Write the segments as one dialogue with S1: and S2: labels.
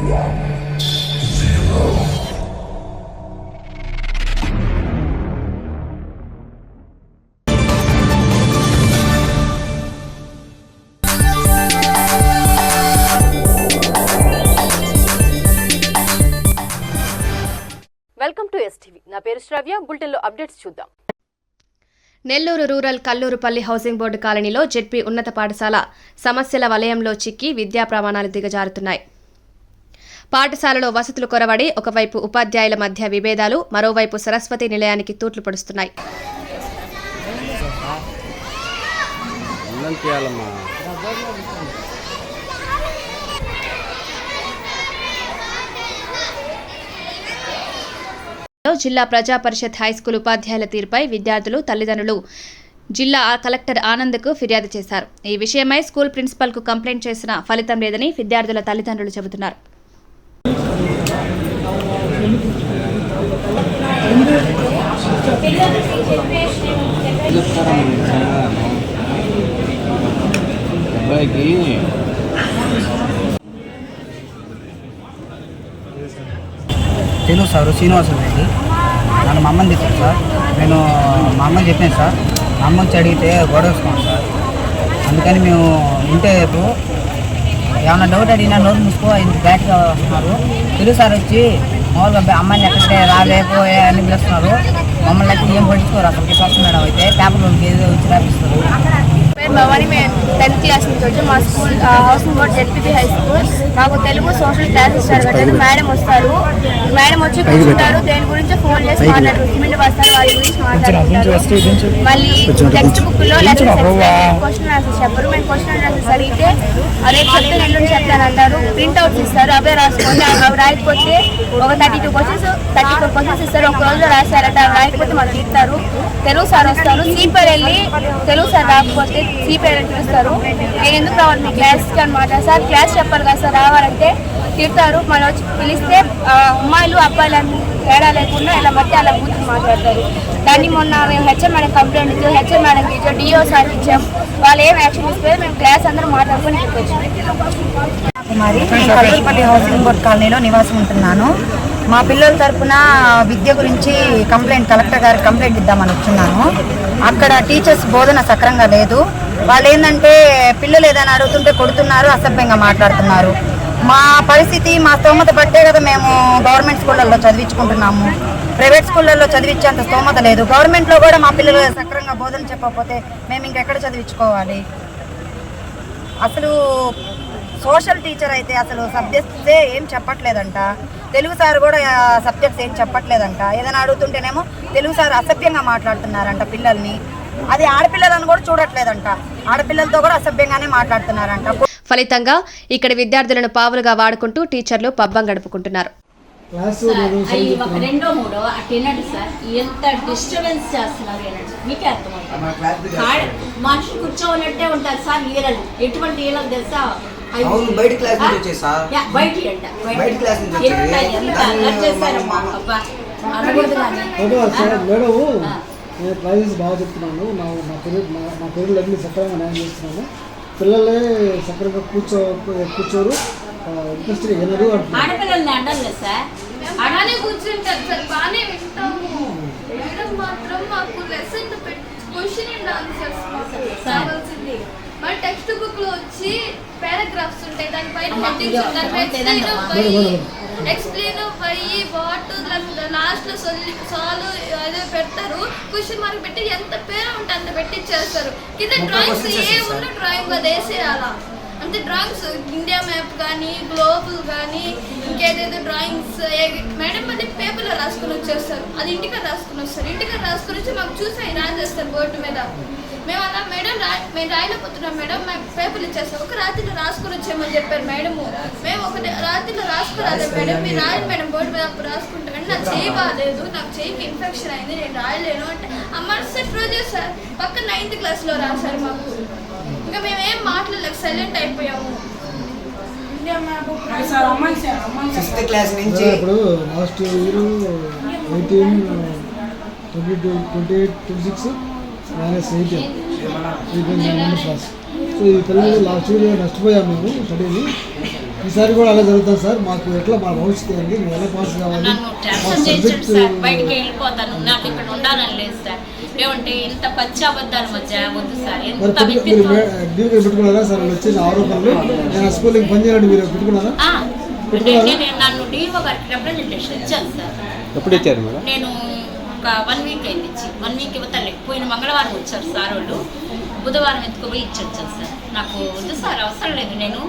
S1: Welcome to STV. నా పేరు శ్రావ్య. బులెటిన్లో అప్డేట్స్ చూద్దాం.
S2: Nellore rural Kallurupalli housing board కాలనీలో జెడ్పీ ఉన్నత పాఠశాల సమస్యల వలయంలో చిక్కి విద్యా ప్రమాణాలు దిగజారుతున్నాయి. పాఠశాలలో వసతులు కొరవడి ఒకవైపు ఉపాధ్యాయుల మధ్య విభేదాలు, మరోవైపు సరస్వతి నిలయానికి తూట్లు పడుస్తున్నాయి. జిల్లా ప్రజా పరిషత్ హైస్కూల్ ఉపాధ్యాయుల తీరుపై విద్యార్థులు, తల్లిదండ్రులు జిల్లా కలెక్టర్ ఆనంద్కు ఫిర్యాదు చేశారు. ఈ విషయమై స్కూల్ ప్రిన్సిపల్కు కంప్లైంట్ చేసిన ఫలితం లేదని విద్యార్థుల తల్లిదండ్రులు చెబుతున్నారు.
S3: తెలుగు సార్ శ్రీనివాసం రెడ్డి. నన్ను మా అమ్మని తెచ్చాను సార్. నేను మా అమ్మని చెప్పాను సార్. మా అమ్మ వచ్చి అడిగితే గొడవ వేసుకోండి సార్. అందుకని మేము ఇంటే రేపు ఏమన్నా డౌట్ అడిగినా నోరు మూసుకో ఇంత బ్యాట్గా వస్తున్నారు. తెలుగు సార్ వచ్చి మామూలుగా అమ్మాయిని ఎక్కడికే రాలేపో అని పిలుస్తున్నారు. మమ్మల్ని అయితే ఏం పట్టించుకోరు అసలు. ఫస్ట్ మేడం అయితే పేపర్లోకి ఏదో వచ్చి రాపిస్తారు.
S4: భవాని, మేము 10th క్లాస్ నుంచి వచ్చి మా school housing board ZP high school. మాకు తెలుగు సోషల్ క్లాస్ ఇస్తారు కదా, మేడం వస్తారు. మేడం వచ్చి కూర్చుంటారు, దేని గురించి ఫోన్ చేసి మాట్లాడతారు. సిమెంట్ బస్తారు, వాటి గురించి మాట్లాడుతుంటారు. మళ్ళీ టెక్స్ట్ బుక్లో క్వశ్చన్ ఆన్సర్స్ చెప్పరు. మేము క్వశ్చన్ ఆన్సర్స్ అడిగితే రేపు చెప్తే నెల్లూరు చెప్తాను అంటారు. ప్రింట్అవుట్స్ ఇస్తారు, అవే రాసుకోండి. అవి రాయకపోతే ఒక 34 క్వశ్చన్స్ ఇస్తారు. ఒక రోజులో రాశారట, అవి రాయకపోతే మాకు తీస్తారు. తెలుగు సార్ వస్తారు, సీపర్ వెళ్ళి తెలుగు సార్ రాకపోతే సీపర్ పిలుస్తారు. నేను ఎందుకు రావాలి మీ క్లాస్కి అనమాట. సార్ క్లాస్ చెప్పాలి కదా సార్, రావాలంటే తిడతారు. మనం వచ్చి పిలిస్తే అమ్మాయిలు అబ్బాయిలు తేడా లేకుండా ఇలా మధ్య అలా కూర్చొని మాట్లాడతారు. దాన్ని మొన్న మేము హెచ్ఎం మేడం కంప్లైంట్ ఇచ్చాం, హెచ్ఎం మేడంకి ఇచ్చాం, డిఓ సార్కి ఇచ్చాం. వాళ్ళు ఏం యాక్షన్ ఇస్తే మేము క్లాస్ అందరూ మాట్లాడుకొని చెప్పొచ్చు.
S5: మరి నేను కల్లూరుపల్లి హౌసింగ్ బోర్డ్ కాలనీలో నివాసం ఉంటున్నాను. మా పిల్లల తరఫున విద్య గురించి కలెక్టర్ గారికి కంప్లైంట్ ఇద్దామని వచ్చున్నాను. అక్కడ టీచర్స్ బోధన సక్రంగా లేదు. వాళ్ళు ఏంటంటే పిల్లలు ఏదైనా అడుగుతుంటే కొడుతున్నారు, అసభ్యంగా మాట్లాడుతున్నారు. మా పరిస్థితి మా స్తోమత పట్టే కదా మేము గవర్నమెంట్ స్కూళ్ళల్లో చదివించుకుంటున్నాము. ప్రైవేట్ స్కూళ్ళల్లో చదివించేంత స్తోమత లేదు. గవర్నమెంట్లో కూడా మా పిల్లలు సక్రంగా బోధన చెప్పకపోతే మేము ఇంకెక్కడ చదివించుకోవాలి? అసలు సోషల్ టీచర్ అయితే అసలు సబ్జెక్ట్సే ఏం చెప్పట్లేదంట. తెలుగు సార్ కూడా సబ్జెక్ట్స్ ఏం చెప్పట్లేదంట. ఏదైనా అడుగుతుంటేనేమో తెలుగు సార్ అసభ్యంగా మాట్లాడుతున్నారంట పిల్లల్ని. అది ఆడపిల్లలను కూడా చూడట్లేదంట. ఆడపిల్లలతో కూడా అసభ్యంగానే మాట్లాడుతున్నారంట.
S2: ఫలితంగా ఇక్కడ విద్యార్థులను పావులుగా వాడుకుంటూ టీచర్లు పబ్బం గడుపుకుంటున్నారు.
S6: రెండో మూడో అటెండ్ సార్, ఎంత డిస్టర్బెన్స్ చేస్తున్నారు మీకే అర్థమవుతుంది. మనుషులు కూర్చోనట్టే ఉంటారు సార్. ఈలలు ఎటువంటి ఈలలు తెలుసా?
S3: బయట క్లాస్ నుంచి వచ్చే సార్,
S6: బయట
S3: క్లాస్ నుంచి
S7: నేను ప్రైజెస్ బాగా చెప్తున్నాను. నా పేరులు అన్ని సక్రమంగా న్యాయం చేస్తున్నాను. పిల్లలే సక్రమంగా కూర్చోరు, ఇంట్రెస్ట్ వినరు
S6: అంటున్నారు.
S4: అలానే కూర్చుంటారు సార్, బాగానే వింటాము. మేడం మాత్రం మాకు లెసన్ క్వశ్చన్ అండ్ ఆన్సర్స్ కావాల్సింది. మన టెక్స్ట్ బుక్ లో వచ్చి పారాగ్రాఫ్స్ ఉంటాయి, దానిపైన ఎక్స్ప్లెయిన్ బై వాట్ లాస్ట్ లో సాల్వ్ అదే పెడతారు. క్వశ్చన్ మార్క్ పెట్టి ఎంత పేరు ఉంటే అంత పెట్టి ఇచ్చేస్తారు. కింద డ్రాయింగ్స్ ఏ ఉన్న డ్రాయింగ్ అది వేసేయాలా అంటే. డ్రాయింగ్స్ ఇండియా మ్యాప్ కానీ గ్లోబల్ కానీ ఇంకేదేదో డ్రాయింగ్స్ మేడం అది పేపర్లో రాసుకొని వచ్చేస్తారు. అది ఇంటికి రాసుకొని వస్తారు. ఇంటికి రాసుకొని వచ్చి మాకు చూసి రాసేస్తారు బోర్డు మీద. మేము అలా మేడం మేము రాయలేకపోతున్నాం మేడం, మాకు పేపర్లు ఇచ్చేస్తాం. ఒక రాత్రిలో రాసుకొని వచ్చామని చెప్పారు మేడము. మేము ఒక రాత్రిలో రాసుకురాలేదు మేడం, మీరు రాయలు మేడం బోర్డు మీద అప్పుడు రాసుకుంటామని. నాకు చేయి బాగాలేదు, నాకు చేయికి ఇన్ఫెక్షన్ అయింది, నేను రాయలేను అంటే మరుసటి రోజే సార్ పక్క 9th క్లాస్లో రాశారు మాకు. ఇంకా మేమేం మాట్లాడలేక సైలెంట్ అయిపోయాము.
S7: ఇప్పుడు లాస్ట్ ఇయర్ 18, 28, 26 -18 క్లాస్. సో ఈ పిల్లలు లాస్ట్ ఇయర్ నష్టపోయాము మేము స్టడీని. ఈసారి కూడా అలా జరుగుతుంది సార్. మాకు ఎట్లా మా భవిష్యత్తు ఏంటి, మేము ఎలా పాస్ కావాలి,
S6: నన్ను
S7: మా
S6: ట్రాన్స్ఫర్ చేయించండి
S7: సబ్జెక్ట్
S6: సార్, బయటికి వెళ్ళిపోతాను. నాకు ఇక్కడ ఉండాలని లేదు సార్. ఏమంటే ఇంత పచ్చాబద్దాల మధ్య వద్దు సార్.
S7: మరి
S6: ఎంత
S7: మీరు డ్యూటీ పెట్టుకున్నారా సార్? వచ్చిన ఆరోపణలు నేను స్కూల్కి పనిచేయాలని మీరు పెట్టుకున్నారా?
S6: నన్ను డిఓ గారికి రిప్రజెంటేషన్ ఇచ్చాను సార్.
S8: ఎప్పుడు ఇచ్చారు మేడం?
S6: నేను ఒక 1 వీక్ అయింది ఇచ్చి. 1 వీక్ ఇవ్వతలే. పోయిన మంగళవారం వచ్చారు సార్ వాళ్ళు. బుధవారం ఎత్తుకుపోయి ఇచ్చొచ్చాను సార్. నాకు వద్దు సార్, అవసరం లేదు. నేను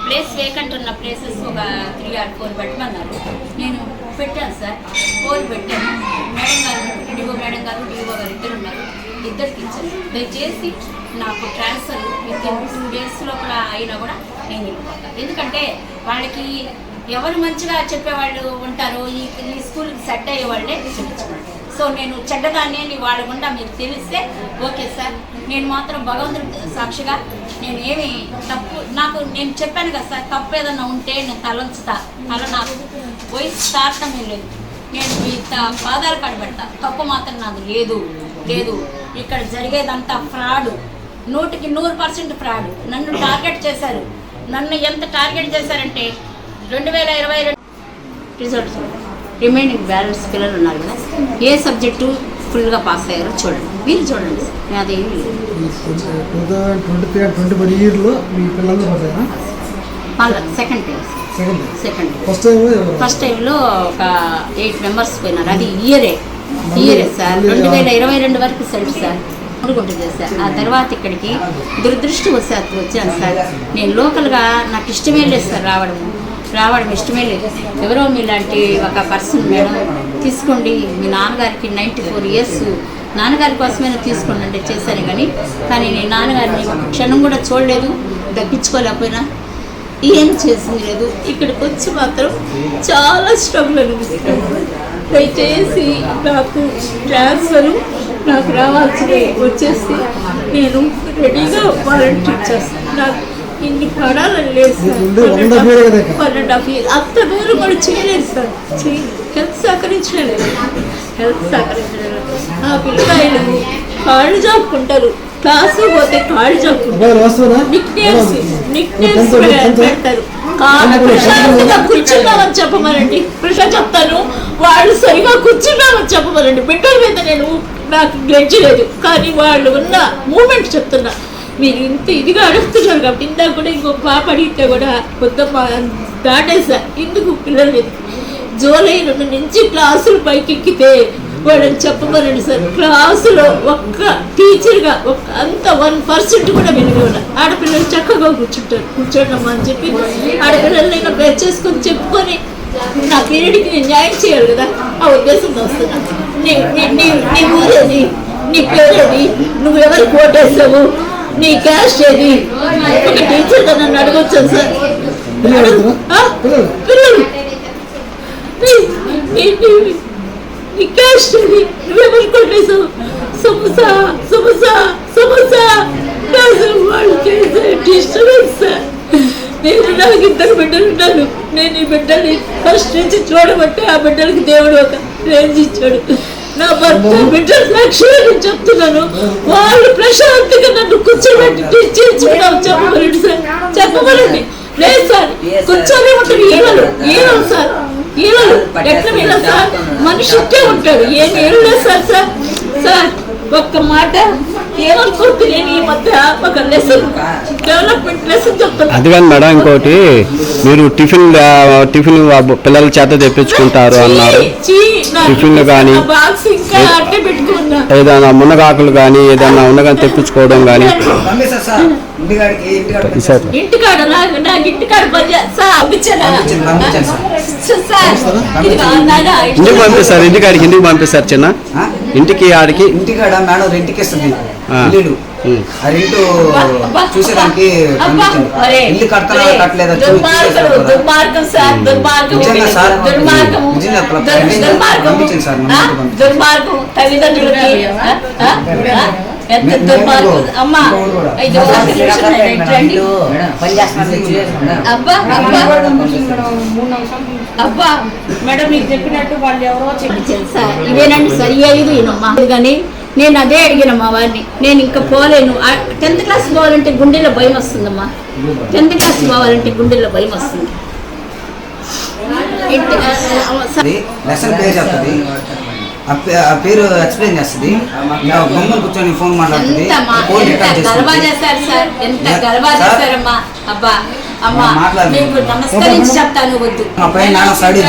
S6: ప్లేస్ వేకెంట్ ఉన్న ప్లేసెస్ ఒక 3 or 4 పెట్టమన్నారు. నేను పెట్టాను సార్, 4 పెట్టాను. మేడం గారు, డిఓ మేడం గారు, డిఓ గారు ఇద్దరు ఉన్నారు, ఇద్దరికి ఇచ్చాను. దయచేసి నాకు ట్రాన్స్ఫర్ వితిన్ 2 days లోపల అయినా కూడా నేను వెళ్ళిపోతాను. ఎందుకంటే వాళ్ళకి ఎవరు మంచిగా చెప్పేవాళ్ళు ఉంటారో ఈ స్కూల్కి సెట్ అయ్యే వాళ్ళే చూపించుకోండి. సో నేను చెడ్డదాన్ని వాళ్ళ గుండా మీకు తెలిస్తే ఓకే సార్. నేను మాత్రం భగవంతుడి సాక్షిగా నేను ఏమి తప్పు, నాకు నేను చెప్పాను కదా సార్, తప్పు ఏదన్నా ఉంటే నేను తలంచుతా. అలా నాకు వయసు తారతమే లేదు. నేను ఇంత పాదాలు కడబెడతా. తప్పు మాత్రం నాకు లేదు. ఇక్కడ జరిగేదంతా ఫ్రాడ్, 100% ఫ్రాడ్. నన్ను టార్గెట్ చేశారు. నన్ను ఎంత టార్గెట్ చేశారంటే 2022 రిజల్ట్స్ రిమైనింగ్ బ్యాలెన్స్ పిల్లలు ఉన్నారు కదా, ఏ సబ్జెక్టు ఫుల్గా పాస్ అయ్యారో చూడండి. వీళ్ళు చూడండి సార్, అదేమి లేదు.
S7: 2023 ఇయర్లో మీ పిల్లలు పడతారా?
S6: సెకండ్ టైం ఫస్ట్ టైంలో ఒక 8 members పోయినారు. అది ఇయరే సార్. 2022 వరకు సెల్ఫ్ సార్ అనుకుంటుంది సార్. ఆ తర్వాత ఇక్కడికి దురదృష్టవశాత్తు వచ్చాను సార్. నేను లోకల్గా నాకు ఇష్టమే లేదు సార్, రావడం ఇష్టమే లేదు. ఎవరో మీలాంటి ఒక పర్సన్ మేడం తీసుకోండి, మీ నాన్నగారికి 94 years, నాన్నగారి కోసమైనా తీసుకోండి అంటే చేశాను. కానీ నేను నాన్నగారిని ఒక క్షణం కూడా చూడలేదు, దక్కించుకోలేకపోయినా ఏం చేసింది లేదు. ఇక్కడికి వచ్చి మాత్రం చాలా స్ట్రగుల్ అనిపిస్తుంది. దయచేసి నాకు ట్రాన్స్ఫర్ నాకు రావాల్సింది వచ్చేసి నేను రెడీగా వాలంటీర్ చేస్తాను. నాకు ఇన్ని పడాలని లేదు సార్. 1.5 years అంత దూరం కూడా చేయలేదు సార్. హెల్త్ సహకరించలేదు. ఆ పిల్లకాయలు కాళ్ళు చాపుకుంటారు, క్లాసు పోతే కాళ్ళు చాపుకుంటారు, నిక్ నేమ్స్ పెడతారు. ప్రశాంతంగా కూర్చున్నామని చెప్పమనండి, ప్రశాంత్ చెప్తాను. వాళ్ళు సరిగా కూర్చున్నామని చెప్పమనండి. బిడ్డల మీద నేను నాకు గ్లెడ్జ్ లేదు, కానీ వాళ్ళు ఉన్న మూమెంట్ చెప్తున్నా. మీరు ఇంత ఇదిగా అడుగుతున్నారు కాబట్టి ఇందాక కూడా ఇంకొక పాప అడిగితే కూడా పొద్దుమ్మ దాటేసా. ఎందుకు పిల్లలు లేదు. జూలై 2 నుంచి క్లాసులు పైకెక్కితే వాళ్ళని చెప్పమనండి సార్. క్లాసులో ఒక్క టీచర్గా అంత 1% కూడా విలువ. ఆడపిల్లలు చక్కగా కూర్చోండమ్మా అని చెప్పి ఆడపిల్లలైనా బెచ్ చేసుకొని చెప్పుకొని నా పీరియడ్కి నేను న్యాయం చేయాలి కదా, ఆ ఉద్దేశంతో వస్తున్నాను. నీ ఊరేది, నీ పేరేది, నువ్వెవరికి ఓటేసావు, నీ క్యాస్ట్ ఏది, ఒక టీచర్గా నన్ను అడగొచ్చాను సార్. పిల్లలు నీ క్యాస్ట్ ఏది, నువ్వెవరికి ఓటేసావు, సమోసా వాళ్ళు చేసే డిస్టర్బెన్స్ సార్. నాకు 2 బిడ్డలు ఉన్నారు. నేను ఈ బిడ్డల్ని ఫస్ట్ నుంచి చూడబట్టి ఆ బిడ్డలకి దేవుడు ఒక రేంజ్ ఇచ్చాడు. నా భర్త బిడ్డలు లక్ష్యాన్ని చెప్తున్నాను. వాళ్ళు ప్రశాంతంగా నన్ను కూర్చోబెట్టి టీచర్చుకున్నావు. చెప్పమనండి. లేదు సార్, కూర్చొని ఉంటారు ఈలలు సార్. ఈలలు ఎట్లా వీళ్ళ సార్, మనిషి ఇట్టే ఉంటాడు. ఏం లేదు సార్ ఒక్క మాట ఏమనుకుంటే నేను ఈ మధ్య ఒక లెసన్ డెవలప్మెంట్ లెసన్ చెప్తాను.
S8: అందుకని మేడం ఇంకోటి, మీరు టిఫిన్ పిల్లల చేత తెప్పించుకుంటారు అన్నారు. టిఫిన్లు కానీ ఏదైనా మునగాకులు కానీ ఏదైనా ఉన్నగాని తెప్పించుకోవడం కానీ
S6: ఇంటికాడ నాకు ఇంటికాడ
S8: ఇంటికి పంపిస్తారు. ఇంటికాడికి ఎందుకు పంపిస్తారు చిన్న? ఇంటికి ఆడికి
S3: ఇంటికాడ మేడం రెంట్కి ఇస్తుంది. రెంట్ చూసేదానికి ఇల్లు కడతారా కట్టలేదా
S6: దుర్మార్గం సార్, దుర్మార్గం తల్లిదండ్రులకి ఎంత దుర్మార్గం. అమ్మా అబ్బా మేడం మీకు చెప్పినట్టు వాళ్ళు ఎవరో చెప్పించారు సార్. ఇవేనండి సార్, 5 ఈయనమ్మా. కానీ నేను అదే అడిగిన మా వారిని, నేను ఇంకా పోలేను. 10th క్లాస్ పోవాలంటే గుండెల్లో భయం వస్తుందమ్మా. 10th క్లాస్ పోవాలంటే గుండెల్లో భయం వస్తుంది.
S3: లెసన్ పేరు చెప్తుంది, ఆ పేరు ఎక్స్ప్లెయిన్ చేస్తుంది, బొమ్మలు కూర్చొని ఫోన్ మాట్లాడుతుంది.
S6: గర్వా చేశారు సార్, ఎంత గర్వా చేశారమ్మా. అబ్బా అమ్మా మీకు నమస్కరించి చెప్తాను, వద్దు.
S3: మా పైన నాన్న స్టడీ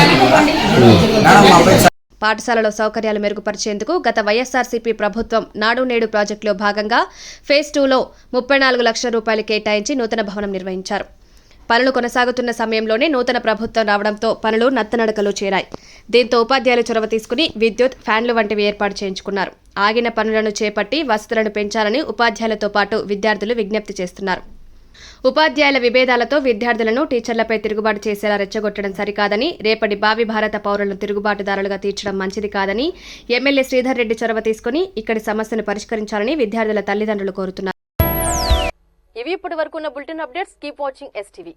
S3: మా పైన
S2: పాఠశాలలో సౌకర్యాలు మెరుగుపరిచేందుకు గత వైఎస్ఆర్సీపీ ప్రభుత్వం నాడు నేడు ప్రాజెక్టులో భాగంగా ఫేజ్ 2లో 34 లక్షల రూపాయలు కేటాయించి నూతన భవనం నిర్వహించారు. పనులు కొనసాగుతున్న సమయంలోనే నూతన ప్రభుత్వం రావడంతో పనులు నత్తనడకలో చేరాయి. దీంతో ఉపాధ్యాయులు చొరవ తీసుకుని విద్యుత్, ఫ్యాన్లు వంటివి ఏర్పాటు చేయించుకున్నారు. ఆగిన పనులను చేపట్టి వసతులను పెంచాలని ఉపాధ్యాయులతో పాటు విద్యార్థులు విజ్ఞప్తి చేస్తున్నారు. ఉపాధ్యాయుల విభేదాలతో విద్యార్థులను టీచర్లపై తిరుగుబాటు చేసేలా రెచ్చగొట్టడం సరికాదని, రేపటి భావి భారత పౌరులను తిరుగుబాటుదారులుగా తీర్చడం మంచిది కాదని ఎమ్మెల్యే శ్రీధర్ రెడ్డి చొరవ తీసుకుని ఇక్కడి సమస్యను పరిష్కరించాలని విద్యార్థుల తల్లిదండ్రులు కోరుతున్నారు.
S1: ఇవి ఇప్పటి వరకు ఉన్న bulletin updates. Keep watching STV.